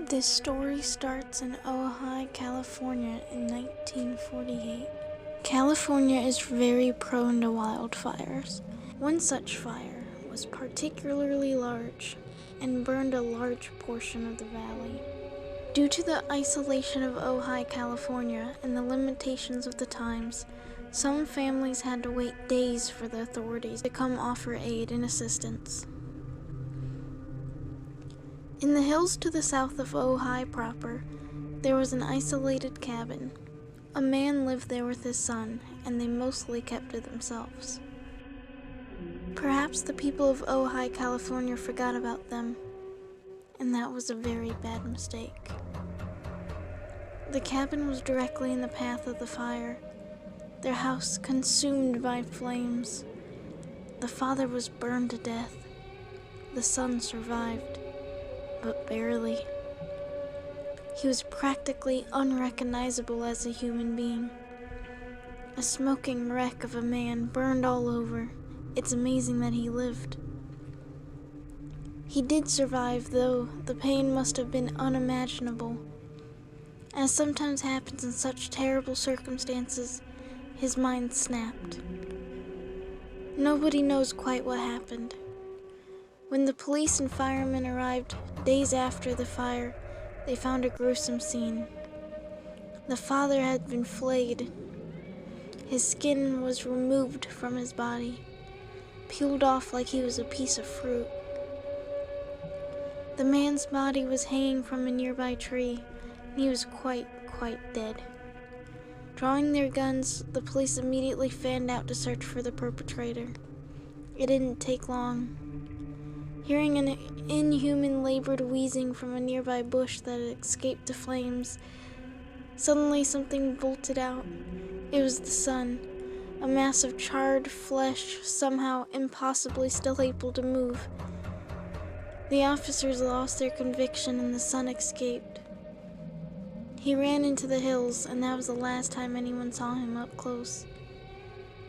This story starts in Ojai, California in 1948. California is very prone to wildfires. One such fire was particularly large and burned a large portion of the valley. Due to the isolation of Ojai, California, and the limitations of the times, some families had to wait days for the authorities to come offer aid and assistance. In the hills to the south of Ojai proper, there was an isolated cabin. A man lived there with his son, and they mostly kept to themselves. Perhaps the people of Ojai, California forgot about them, and that was a very bad mistake. The cabin was directly in the path of the fire, their house consumed by flames. The father was burned to death. The son survived, but barely. He was practically unrecognizable as a human being. A smoking wreck of a man burned all over. It's amazing that he lived. He did survive, though the pain must have been unimaginable. As sometimes happens in such terrible circumstances, his mind snapped. Nobody knows quite what happened. When the police and firemen arrived days after the fire, they found a gruesome scene. The father had been flayed. His skin was removed from his body, peeled off like he was a piece of fruit. The man's body was hanging from a nearby tree, and he was quite dead. Drawing their guns, the police immediately fanned out to search for the perpetrator. It didn't take long. Hearing an inhuman labored wheezing from a nearby bush that had escaped the flames, suddenly something bolted out. It was the son, a mass of charred flesh, somehow impossibly still able to move. The officers lost their conviction and the son escaped. He ran into the hills, and that was the last time anyone saw him up close.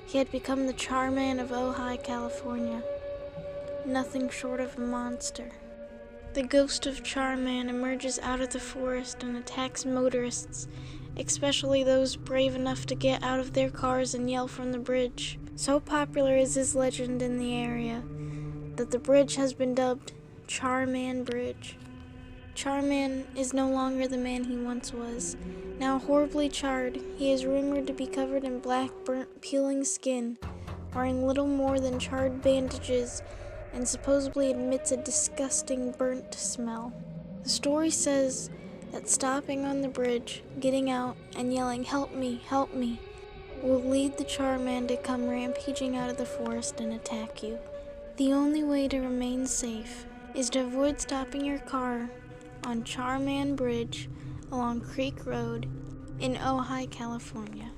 He had become the Char Man of Ojai, California. Nothing short of a monster. The ghost of Char Man emerges out of the forest and attacks motorists, especially those brave enough to get out of their cars and yell from the bridge. So popular is his legend in the area that the bridge has been dubbed Char Man Bridge. Char Man is no longer the man he once was. Now horribly charred, he is rumored to be covered in black, burnt, peeling skin, wearing little more than charred bandages, and supposedly emits a disgusting burnt smell. The story says that stopping on the bridge, getting out, and yelling, "Help me, help me," will lead the Char Man to come rampaging out of the forest and attack you. The only way to remain safe is to avoid stopping your car on Char Man Bridge along Creek Road in Ojai, California.